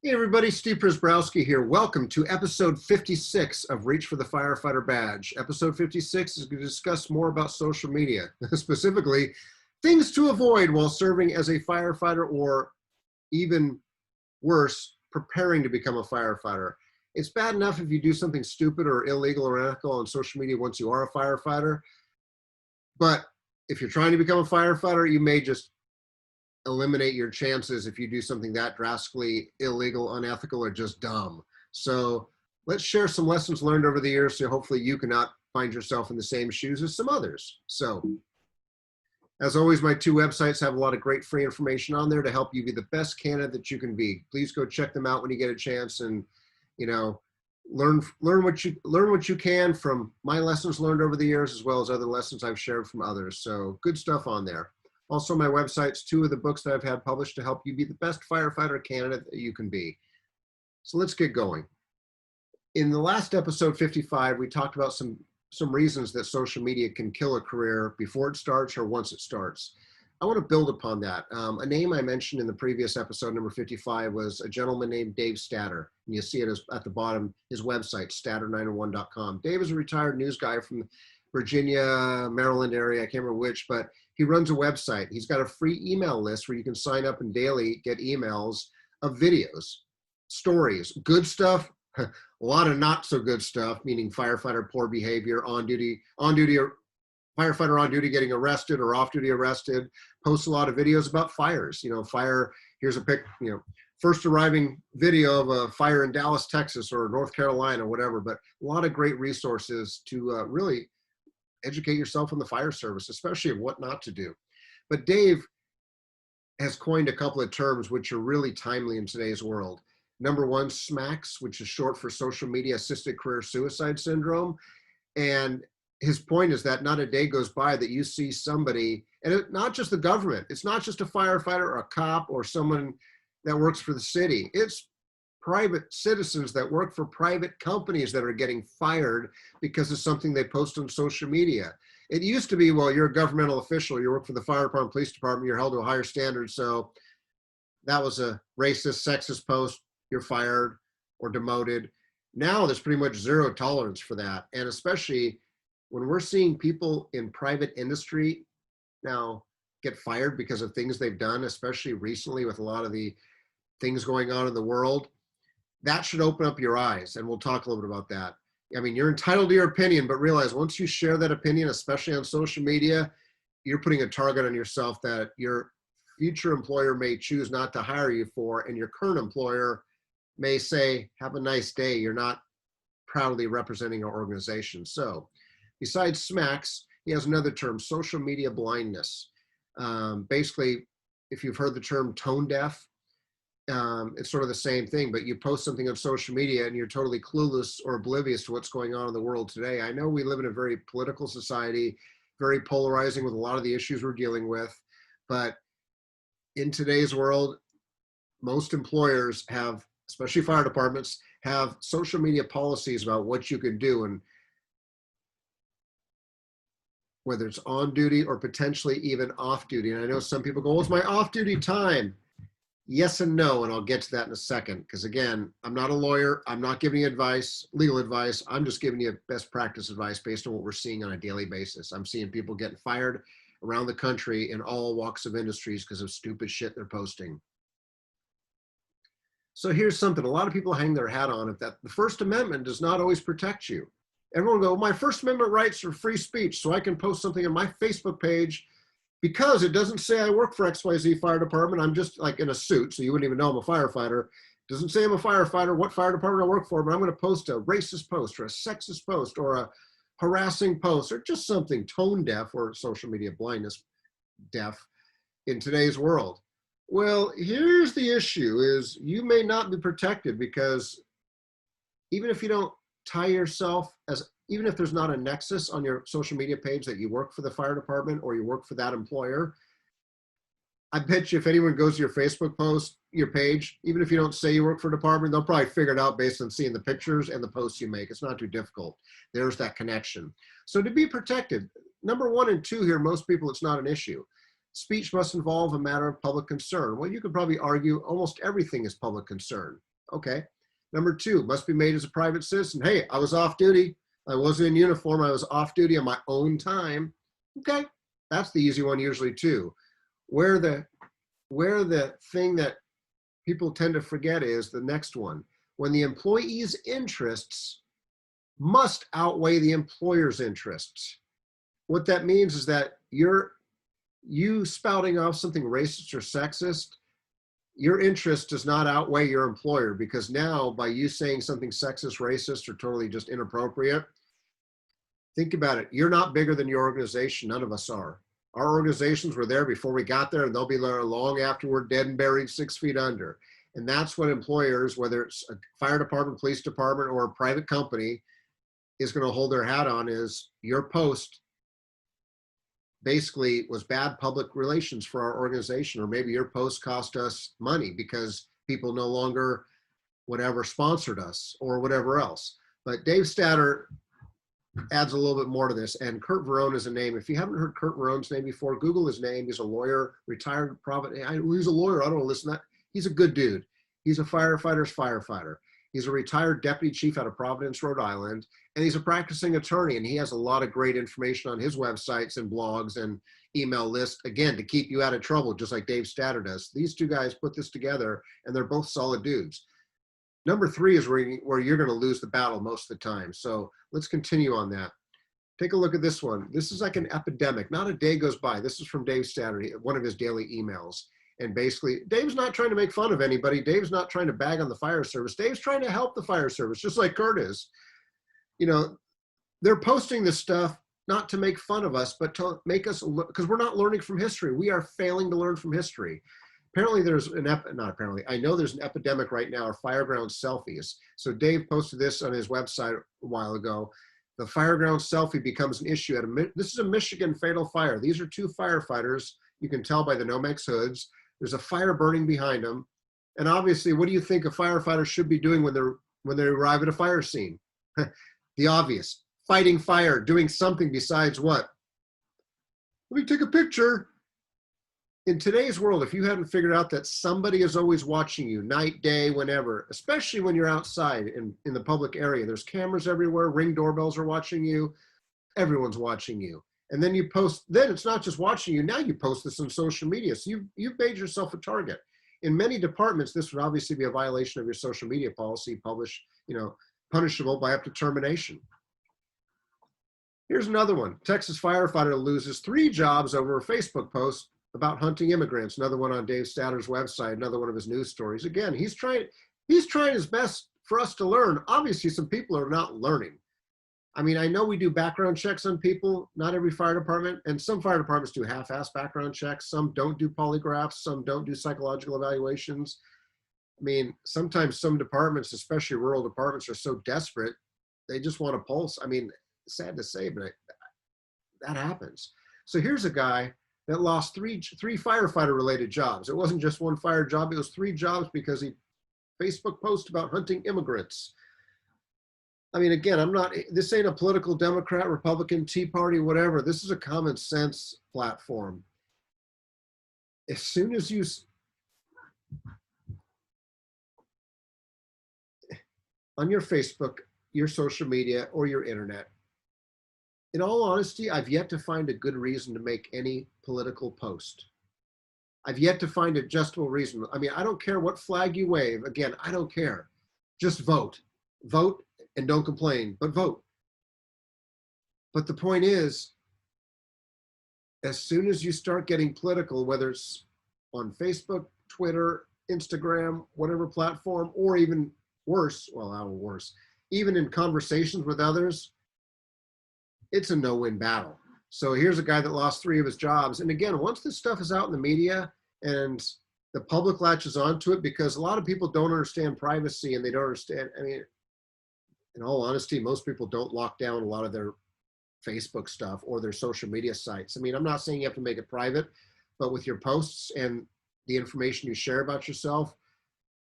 Hey everybody, Steve Prisbrowski here. Welcome to episode 56 of Reach for the Firefighter Badge. Episode 56 is going to discuss more about social media, specifically things to avoid while serving as a firefighter or even worse, preparing to become a firefighter. It's bad enough if you do something stupid or illegal or unethical on social media once you are a firefighter, but if you're trying to become a firefighter, you may just eliminate your chances if you do something that drastically illegal, unethical, or just dumb. So let's share some lessons learned over the years so hopefully you cannot find yourself in the same shoes as some others. So as always, my two websites have a lot of great free information on there to help you be the best candidate that you can be. Please go check them out when you get a chance and, learn what you can from my lessons learned over the years as well as other lessons I've shared from others. So good stuff on there. Also, my website's two of the books that I've had published to help you be the best firefighter candidate that you can be. So let's get going. In the last episode 55, we talked about some reasons that social media can kill a career before it starts or once it starts. I want to build upon that. A name I mentioned in the previous episode, number 55, was a gentleman named Dave Statter. And you see it at the bottom, his website, statter901.com. Dave is a retired news guy from Virginia, Maryland area, I can't remember which, but he runs a website. He's got a free email list where you can sign up and daily get emails of videos, stories, good stuff, a lot of not so good stuff, meaning firefighter poor behavior, on duty, or firefighter on duty getting arrested or off duty arrested. Posts a lot of videos about fires. Here's a first arriving video of a fire in Dallas, Texas, or North Carolina, whatever, but a lot of great resources to really educate yourself in the fire service, especially of what not to do. But Dave has coined a couple of terms which are really timely in today's world. Number one, SMACSS, which is short for social media assisted career suicide syndrome. And his point is that not a day goes by that you see somebody, and not just the government, it's not just a firefighter or a cop or someone that works for the city. It's private citizens that work for private companies that are getting fired because of something they post on social media. It used to be, well, you're a governmental official, you work for the fire department, police department, you're held to a higher standard. So that was a racist, sexist post, you're fired or demoted. Now there's pretty much zero tolerance for that. And especially when we're seeing people in private industry now get fired because of things they've done, especially recently with a lot of the things going on in the world, that should open up your eyes, and we'll talk a little bit about that. I mean, you're entitled to your opinion, but realize once you share that opinion, especially on social media, you're putting a target on yourself that your future employer may choose not to hire you for, and your current employer may say, have a nice day, you're not proudly representing our organization. So besides SMACSS, he has another term, social media blindness. Basically, if you've heard the term tone deaf, it's sort of the same thing, but you post something on social media and you're totally clueless or oblivious to what's going on in the world today. I know we live in a very political society, very polarizing with a lot of the issues we're dealing with, but in today's world, most employers have, especially fire departments, have social media policies about what you can do, and whether it's on duty or potentially even off duty. And I know some people go, well, it's my off duty time. Yes and no, and I'll get to that in a second, because again, I'm not a lawyer. I'm not giving you advice, legal advice. I'm just giving you best practice advice based on what we're seeing on a daily basis. I'm seeing people getting fired around the country in all walks of industries because of stupid shit they're posting. So here's something a lot of people hang their hat on, it, that the First Amendment does not always protect you. Everyone go, my First Amendment rights are free speech, so I can post something on my Facebook page because it doesn't say I work for XYZ fire department. I'm just like in a suit, so you wouldn't even know I'm a firefighter. It doesn't say I'm a firefighter, what fire department I work for, but I'm going to post a racist post or a sexist post or a harassing post or just something tone deaf or social media blindness deaf in today's world. Well, here's the issue is you may not be protected because even if you don't tie yourself even if there's not a nexus on your social media page that you work for the fire department or you work for that employer, I bet you if anyone goes to your Facebook post, your page, even if you don't say you work for a department, they'll probably figure it out based on seeing the pictures and the posts you make. It's not too difficult. There's that connection. So to be protected, number 1 and 2 here, most people, it's not an issue. Speech must involve a matter of public concern. Well, you could probably argue almost everything is public concern. Okay. Number two, must be made as a private citizen. Hey, I was off duty. I wasn't in uniform. I was off duty on my own time. Okay. That's the easy one usually too. Where the thing that people tend to forget is the next one. When the employee's interests must outweigh the employer's interests. What that means is that you spouting off something racist or sexist, your interest does not outweigh your employer, because now by you saying something sexist, racist, or totally just inappropriate, think about it. You're not bigger than your organization. None of us are. Our organizations were there before we got there, and they'll be there long after we're dead and buried 6 feet under. And that's what employers, whether it's a fire department, police department, or a private company, is going to hold their hat on, is your post basically was bad public relations for our organization, or maybe your post cost us money because people no longer whatever sponsored us or whatever else. But Dave Statter adds a little bit more to this, and Kurt Verone is a name. If you haven't heard Kurt Verone's name before, Google his name. He's a lawyer, retired he's a lawyer. I don't want to listen to that. He's a good dude. He's a firefighter's firefighter. He's a retired deputy chief out of Providence, Rhode Island, and he's a practicing attorney, and he has a lot of great information on his websites and blogs and email list, again, to keep you out of trouble, just like Dave Statter does. These two guys put this together, and they're both solid dudes. Number three is where you're going to lose the battle most of the time. So let's continue on that. Take a look at this one. This is like an epidemic. Not a day goes by. This is from Dave Statter, one of his daily emails. And basically, Dave's not trying to make fun of anybody. Dave's not trying to bag on the fire service. Dave's trying to help the fire service, just like Kurt is. You know, they're posting this stuff not to make fun of us, but to make us, because we're not learning from history. We are failing to learn from history. Apparently there's I know there's an epidemic right now of fireground selfies. So Dave posted this on his website a while ago. The fireground selfie becomes an issue. This is a Michigan fatal fire. These are two firefighters. You can tell by the Nomex hoods. There's a fire burning behind them. And obviously, what do you think a firefighter should be doing when they arrive at a fire scene? The obvious, fighting fire, doing something besides what? Let me take a picture. In today's world, if you hadn't figured out that somebody is always watching you, night, day, whenever, especially when you're outside in the public area, there's cameras everywhere, Ring doorbells are watching you, everyone's watching you. And then you post, then it's not just watching you, now you post this on social media. So you've made yourself a target. In many departments, this would obviously be a violation of your social media policy, punishable by up to termination. Here's another one. Texas firefighter loses 3 jobs over a Facebook post about hunting immigrants. Another one on Dave Statter's website, another one of his news stories. Again, he's trying his best for us to learn. Obviously, some people are not learning. I mean, I know we do background checks on people, not every fire department, and some fire departments do half-ass background checks. Some don't do polygraphs, some don't do psychological evaluations. I mean, sometimes some departments, especially rural departments, are so desperate, they just want a pulse. I mean, sad to say, but that happens. So here's a guy that lost three firefighter-related jobs. It wasn't just one fire job, it was 3 jobs because he Facebook post about hunting immigrants. I mean, again, this ain't a political Democrat, Republican, Tea Party, whatever. This is a common sense platform. As soon as you, on your Facebook, your social media, or your internet, in all honesty, I've yet to find a good reason to make any political post. I've yet to find a justifiable reason. I mean, I don't care what flag you wave. Again, I don't care. Just vote. Vote and don't complain, but vote. But the point is, as soon as you start getting political, whether it's on Facebook, Twitter, Instagram, whatever platform, or even worse, even in conversations with others, it's a no-win battle. So here's a guy that lost 3 of his jobs. And again, once this stuff is out in the media and the public latches onto it, because a lot of people don't understand privacy and they don't understand, I mean, in all honesty, most people don't lock down a lot of their Facebook stuff or their social media sites. I mean, I'm not saying you have to make it private, but with your posts and the information you share about yourself,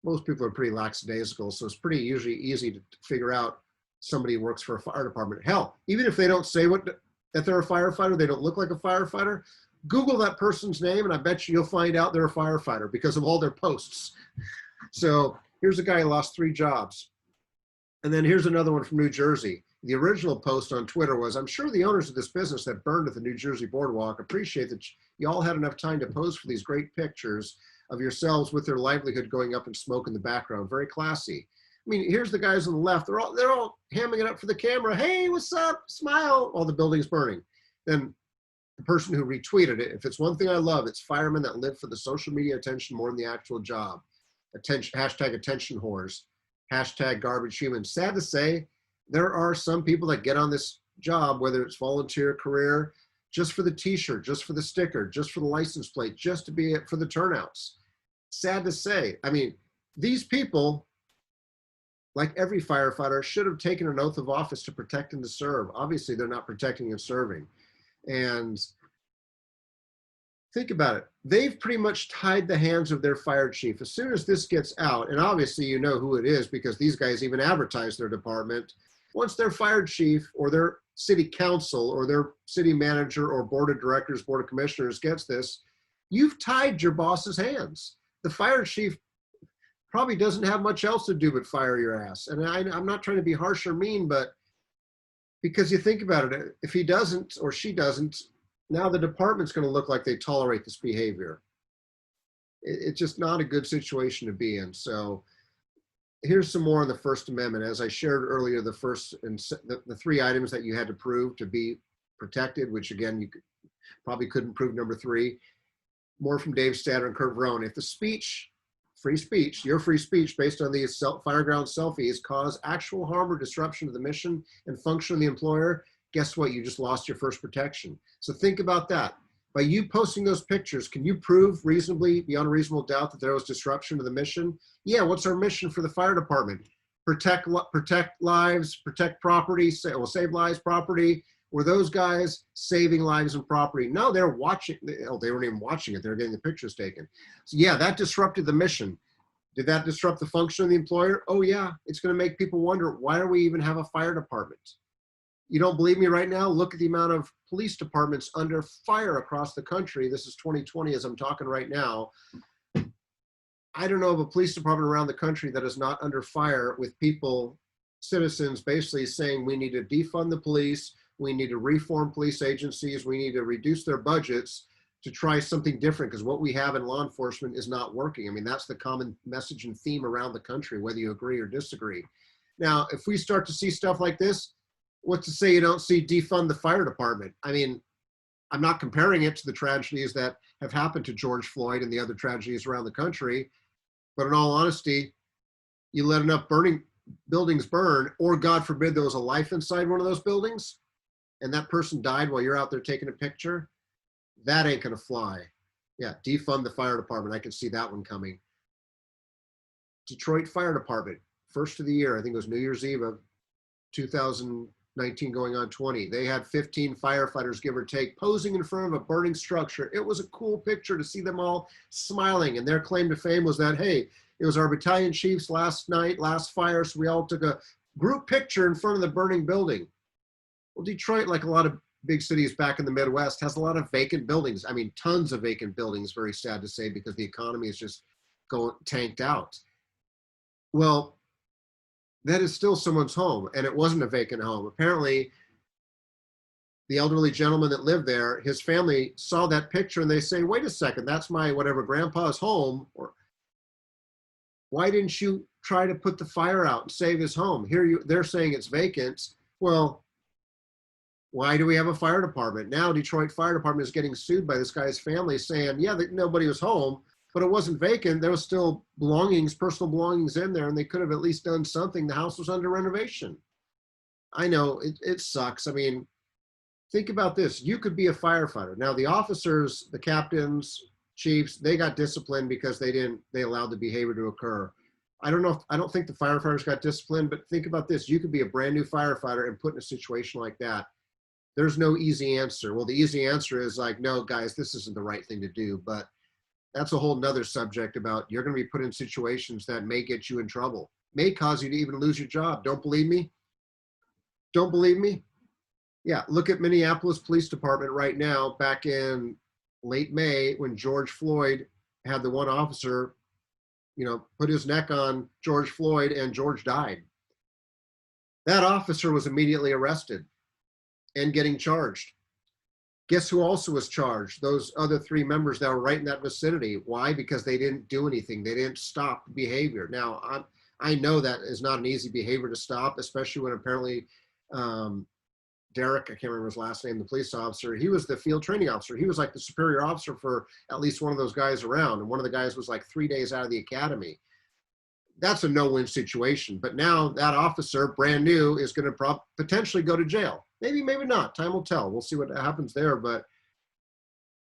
most people are pretty lackadaisical. So it's pretty usually easy to figure out somebody who works for a fire department. Hell, even if they don't say that they're a firefighter, they don't look like a firefighter, Google that person's name and I bet you'll find out they're a firefighter because of all their posts. So Here's a guy who lost 3 jobs. And then here's another one from New Jersey. The original post on Twitter was, I'm sure the owners of this business that burned at the New Jersey boardwalk appreciate that you all had enough time to pose for these great pictures of yourselves with their livelihood going up in smoke in the background. Very classy. I mean, here's the guys on the left. They're all hamming it up for the camera. Hey, what's up? Smile while the building's burning. Then the person who retweeted it, if it's one thing I love, it's firemen that live for the social media attention more than the actual job. Hashtag attention whores. Hashtag garbage humans. Sad to say, there are some people that get on this job, whether it's volunteer career, just for the t-shirt, just for the sticker, just for the license plate, just to be for the turnouts. Sad to say. I mean, these people, like every firefighter, should have taken an oath of office to protect and to serve. Obviously, they're not protecting and serving. And think about it. They've pretty much tied the hands of their fire chief. As soon as this gets out, and obviously you know who it is because these guys even advertise their department, once their fire chief or their city council or their city manager or board of directors, board of commissioners gets this, you've tied your boss's hands. The fire chief probably doesn't have much else to do but fire your ass. And I'm not trying to be harsh or mean, but because you think about it, if he doesn't or she doesn't, now the department's going to look like they tolerate this behavior. It's just not a good situation to be in. So here's some more on the First Amendment. As I shared earlier, the 3 items that you had to prove to be protected, which again, you probably couldn't prove number 3. More from Dave Statter and Kurt Verone. If the speech, free speech, your free speech based on these fireground selfies cause actual harm or disruption to the mission and function of the employer, guess what? You just lost your first protection. So think about that. By you posting those pictures, can you prove reasonably, beyond a reasonable doubt, that there was disruption to the mission? Yeah, what's our mission for the fire department? Protect lives, protect property, save lives, property. Were those guys saving lives and property? No, they're watching. Oh, they weren't even watching it. They were getting the pictures taken. So yeah, that disrupted the mission. Did that disrupt the function of the employer? Oh yeah, it's going to make people wonder, why do we even have a fire department? You don't believe me right now? Look at the amount of police departments under fire across the country. This is 2020 as I'm talking right now. I don't know of a police department around the country that is not under fire with people, citizens basically saying we need to defund the police, we need to reform police agencies, we need to reduce their budgets to try something different because what we have in law enforcement is not working. I mean, that's the common message and theme around the country, whether you agree or disagree. Now, if we start to see stuff like this, what's to say you don't see defund the fire department? I mean, I'm not comparing it to the tragedies that have happened to George Floyd and the other tragedies around the country, but in all honesty, you let enough buildings burn, or God forbid there was a life inside one of those buildings, and that person died while you're out there taking a picture, that ain't gonna fly. Yeah, defund the fire department. I can see that one coming. Detroit Fire Department, first of the year, I think it was New Year's Eve of 2019 going on 20. They had 15 firefighters, give or take, posing in front of a burning structure. It was a cool picture to see them all smiling. And their claim to fame was that, hey, it was our battalion chiefs last night, last fire, so we all took a group picture in front of the burning building. Well, Detroit, like a lot of big cities back in the Midwest, has a lot of vacant buildings. I mean, tons of vacant buildings, very sad to say, because the economy is just going tanked out. Well, that is still someone's home, and it wasn't a vacant home. Apparently, the elderly gentleman that lived there, his family saw that picture and they say, wait a second, that's my whatever grandpa's home. Or why didn't you try to put the fire out and save his home? They're saying it's vacant. Well, why do we have a fire department? Now Detroit Fire Department is getting sued by this guy's family saying, yeah, nobody was home, but it wasn't vacant. There was still belongings, personal belongings in there, and they could have at least done something. The house was under renovation. I know, it sucks. I mean, think about this. You could be a firefighter. Now the officers, the captains, chiefs, they got disciplined because they allowed the behavior to occur. I don't think the firefighters got disciplined, but think about this. You could be a brand new firefighter and put in a situation like that. There's no easy answer. Well, the easy answer is like, no, guys, this isn't the right thing to do. But that's a whole nother subject about you're going to be put in situations that may get you in trouble, may cause you to even lose your job. Don't believe me? Don't believe me? Yeah, look at Minneapolis Police Department right now, back in late May when George Floyd had the one officer, put his neck on George Floyd, and George died. That officer was immediately arrested and getting charged. Guess who also was charged? Those other 3 members that were right in that vicinity. Why? Because they didn't do anything. They didn't stop behavior. Now, I know that is not an easy behavior to stop, especially when apparently Derek, I can't remember his last name, the police officer, he was the field training officer. He was like the superior officer for at least one of those guys around. And one of the guys was like 3 days out of the academy. That's a no-win situation. But now that officer, brand new, is going to potentially go to jail. Maybe, maybe not. Time will tell. We'll see what happens there. But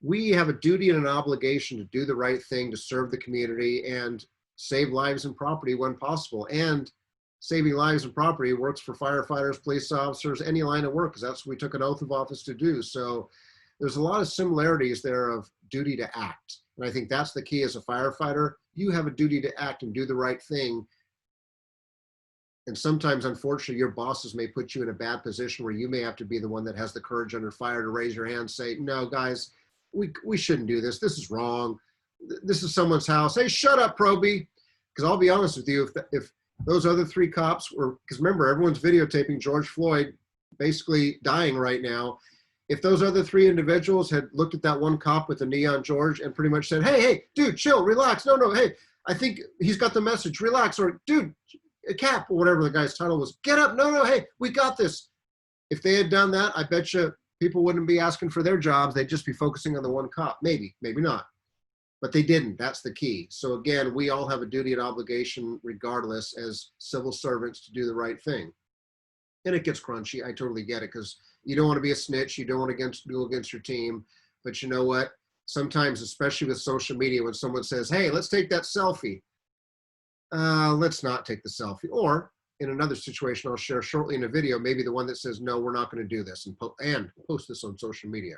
we have a duty and an obligation to do the right thing, to serve the community and save lives and property when possible. And saving lives and property works for firefighters, police officers, any line of work, because that's what we took an oath of office to do. So there's a lot of similarities there of duty to act. And I think that's the key as a firefighter. You have a duty to act and do the right thing. And sometimes, unfortunately, your bosses may put you in a bad position where you may have to be the one that has the courage under fire to raise your hand and say, no, guys, we shouldn't do this. This is wrong. This is someone's house. Hey, shut up, Proby. Because I'll be honest with you, if those other 3 cops were, because remember, everyone's videotaping George Floyd basically dying right now. If those other 3 individuals had looked at that one cop with the knee on George and pretty much said, hey, dude, chill, relax. No, hey, I think he's got the message, relax. Or, dude, Cap, or whatever the guy's title was, get up. No, hey, we got this. If they had done that, I bet you people wouldn't be asking for their jobs. They'd just be focusing on the one cop. Maybe not. But they didn't. That's the key. So again, we all have a duty and obligation regardless as civil servants to do the right thing. And it gets crunchy. I totally get it, because you don't want to be a snitch. You don't want to go against your team. But you know what? Sometimes, especially with social media, when someone says, hey, let's take that selfie. Let's not take the selfie. Or in another situation I'll share shortly in a video, maybe the one that says, no, we're not going to do this, and post this on social media.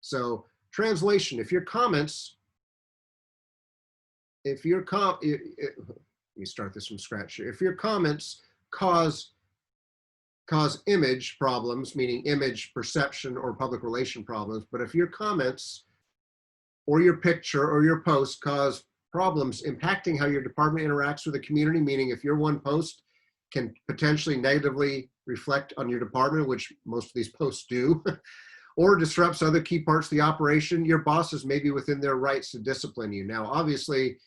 So translation, if your comments, let me start this from scratch here. If your comments cause image problems, meaning image perception or public relation problems, but if your comments or your picture or your post cause problems impacting how your department interacts with the community, meaning if your one post can potentially negatively reflect on your department, which most of these posts do, or disrupts other key parts of the operation, your bosses may be within their rights to discipline you. Now, obviously,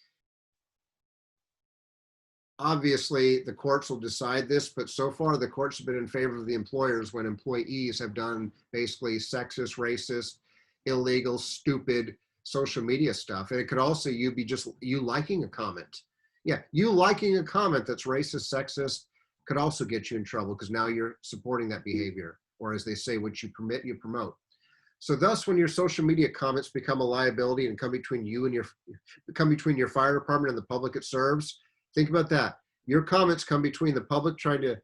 the courts will decide this, but so far the courts have been in favor of the employers when employees have done basically sexist, racist, illegal, stupid social media stuff. And it could also be just you liking a comment. Yeah, you liking a comment that's racist, sexist could also get you in trouble, because now you're supporting that behavior, or as they say, what you permit, you promote. So thus, when your social media comments become a liability and come between you and your fire department and the public it serves, think about that. Your comments come between the public trying to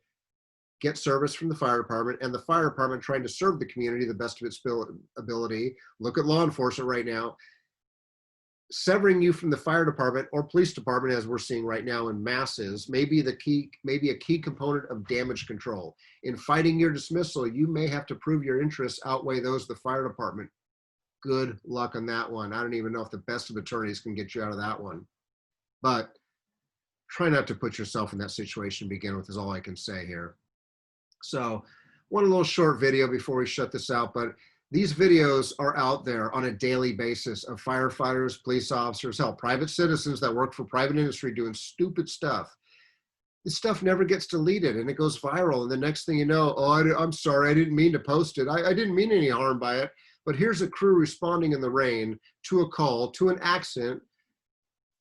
get service from the fire department and the fire department trying to serve the community the best of its ability. Look at law enforcement right now. Severing you from the fire department or police department, as we're seeing right now in masses, may be a key component of damage control. In fighting your dismissal, you may have to prove your interests outweigh those of the fire department. Good luck on that one. I don't even know if the best of attorneys can get you out of that one. But try not to put yourself in that situation to begin with, is all I can say here. So one little short video before we shut this out, but these videos are out there on a daily basis of firefighters, police officers, hell, private citizens that work for private industry doing stupid stuff. This stuff never gets deleted and it goes viral. And the next thing you know, oh, I'm sorry, I didn't mean to post it. I didn't mean any harm by it. But here's a crew responding in the rain to a call, to an accident,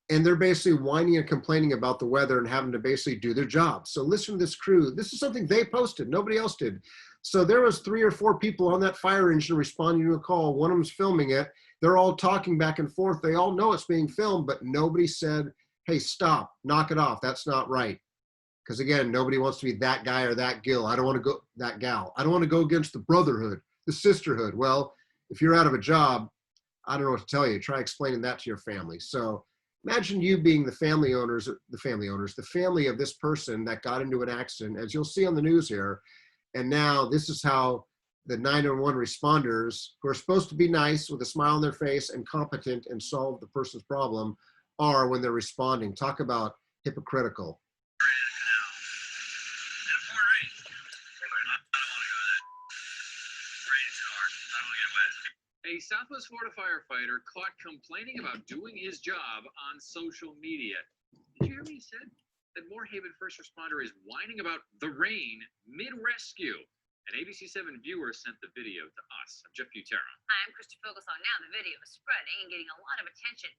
and they're basically whining and complaining about the weather and having to basically do their job. So listen to this crew. This is something they posted. Nobody else did. So there was 3 or 4 people on that fire engine responding to a call. One of them's filming it. They're all talking back and forth. They all know it's being filmed, but nobody said, hey, stop, knock it off. That's not right. Because again, nobody wants to be that guy or that gal. I don't want to go against the brotherhood, the sisterhood. Well, if you're out of a job, I don't know what to tell you. Try explaining that to your family. So imagine you being the family of this person that got into an accident, as you'll see on the news here. And now this is how the 911 responders, who are supposed to be nice with a smile on their face and competent and solve the person's problem, are when they're responding. Talk about hypocritical. A Southwest Florida firefighter caught complaining about doing his job on social media. Did you hear what he said? That Moorhaven first responder is whining about the rain mid-rescue. An ABC7 viewer sent the video to us. I'm Jeff Butera. Hi, I'm Krista Focus on now. The video is spreading and getting a lot of attention.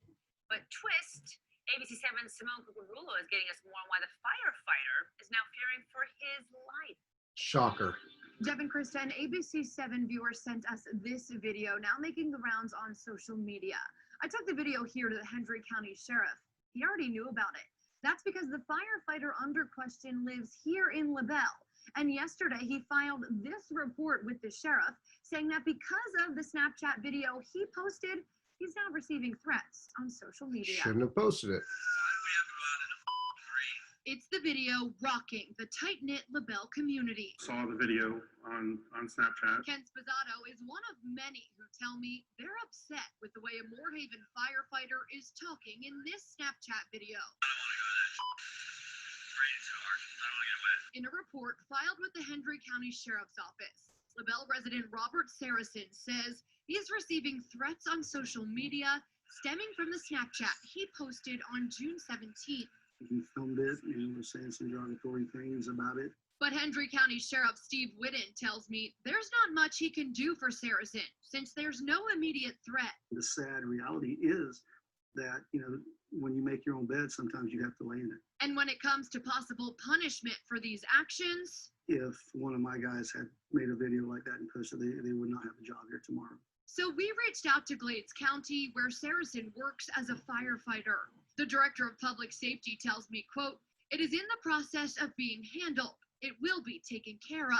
But twist, ABC7's Simone Cucurullo is getting us more on why the firefighter is now fearing for his life. Shocker. Jeff and Krista, an ABC7 viewer sent us this video, now making the rounds on social media. I took the video here to the Hendry County Sheriff. He already knew about it. That's because the firefighter under question lives here in LaBelle. And yesterday he filed this report with the sheriff saying that because of the Snapchat video he posted, he's now receiving threats on social media. Shouldn't have posted it. It's the video rocking the tight-knit LaBelle community. Saw the video on Snapchat. Ken Spizzato is one of many who tell me they're upset with the way a Moorhaven firefighter is talking in this Snapchat video. I don't want to go to that. Raining too hard. I don't want to get wet. In a report filed with the Hendry County Sheriff's Office, LaBelle resident Robert Saracen says he's receiving threats on social media stemming from the Snapchat he posted on June 17th. He filmed it and was saying some derogatory things about it. But Hendry County Sheriff Steve Whitten tells me there's not much he can do for Saracen since there's no immediate threat. The sad reality is that, when you make your own bed, sometimes you have to lay in it. And when it comes to possible punishment for these actions, If one of my guys had made a video like that and posted it, they would not have a job here tomorrow. so we reached out to Glades County, where Saracen works as a firefighter. The director of public safety tells me, quote, "It is in the process of being handled. It will be taken care of."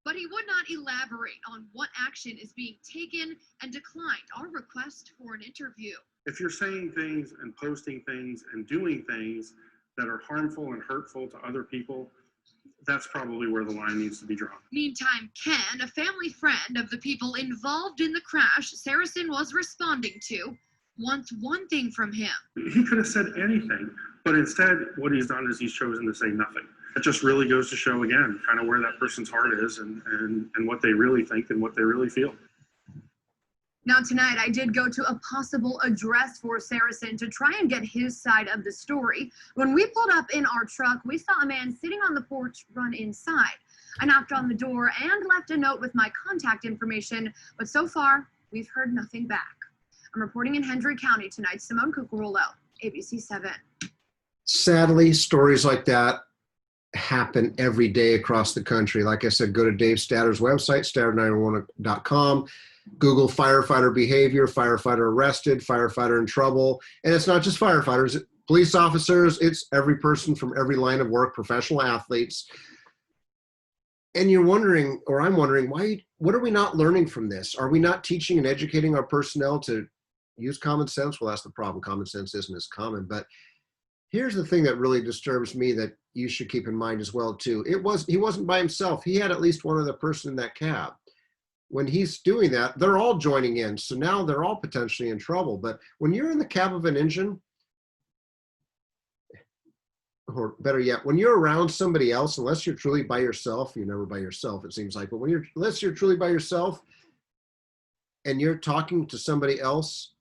But he would not elaborate on what action is being taken and declined our request for an interview. If you're saying things and posting things and doing things that are harmful and hurtful to other people, that's probably where the line needs to be drawn. Meantime, Ken, a family friend of the people involved in the crash Saracen was responding to, wants one thing from him. He could have said anything, but instead what he's done is he's chosen to say nothing. It just really goes to show, again, kind of where that person's heart is and what they really think and what they really feel. Now tonight, I did go to a possible address for Saracen to try and get his side of the story. When we pulled up in our truck, we saw a man sitting on the porch run inside. I knocked on the door and left a note with my contact information, but so far, we've heard nothing back. I'm reporting in Hendry County tonight. Simone Cucurullo, ABC7. Sadly, stories like that happen every day across the country. Like I said, go to Dave Statter's website, statter911.com. Google firefighter behavior, firefighter arrested, firefighter in trouble. And it's not just firefighters, police officers, it's every person from every line of work, professional athletes. And you're wondering, or I'm wondering, what are we not learning from this? Are we not teaching and educating our personnel to use common sense? Well, that's the problem. Common sense isn't as common. But here's the thing that really disturbs me that you should keep in mind as well, too. He wasn't by himself. He had at least one other person in that cab. When he's doing that, they're all joining in. So now they're all potentially in trouble. But when you're in the cab of an engine, or better yet, when you're around somebody else, unless you're truly by yourself, you're never by yourself, it seems like, but unless you're truly by yourself and you're talking to somebody else,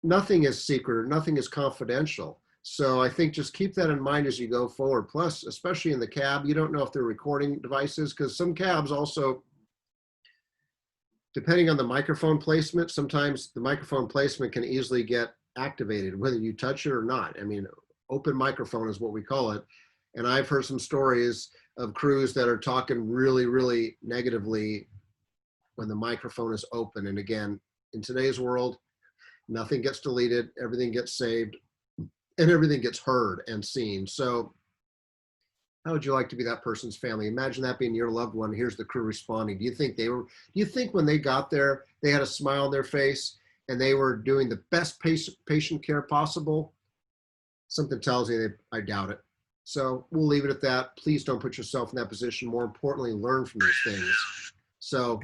nothing is secret or nothing is confidential. So I think just keep that in mind as you go forward. Plus, especially in the cab, you don't know if they're recording devices, because some cabs also, depending on the microphone placement, sometimes the microphone placement can easily get activated, whether you touch it or not. I mean, open microphone is what we call it. And I've heard some stories of crews that are talking really, really negatively when the microphone is open. And again, in today's world, nothing gets deleted, everything gets saved, and everything gets heard and seen. So how would you like to be that person's family? Imagine that being your loved one. Here's the crew responding. Do you think when they got there, they had a smile on their face and they were doing the best patient care possible? Something tells me I doubt it. So we'll leave it at that. Please don't put yourself in that position. More importantly, learn from these things. So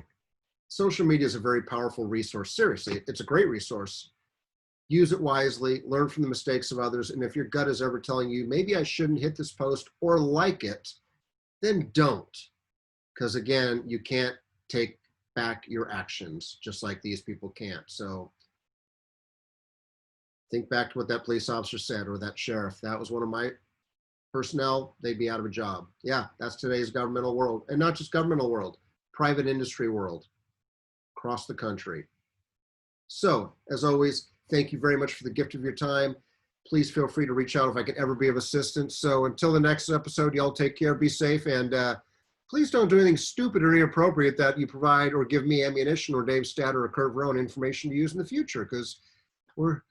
social media is a very powerful resource. Seriously, it's a great resource. use it wisely, learn from the mistakes of others. And if your gut is ever telling you, maybe I shouldn't hit this post or like it, then don't. Because again, you can't take back your actions just like these people can't. So think back to what that police officer said, or that sheriff. That was one of my personnel, they'd be out of a job. Yeah, that's today's governmental world. And not just governmental world, private industry world across the country. So, as always, thank you very much for the gift of your time. Please feel free to reach out if I could ever be of assistance. So until the next episode, y'all take care, be safe, and please don't do anything stupid or inappropriate that you provide or give me ammunition or Dave Statter or Kurt Rowan information to use in the future, because we're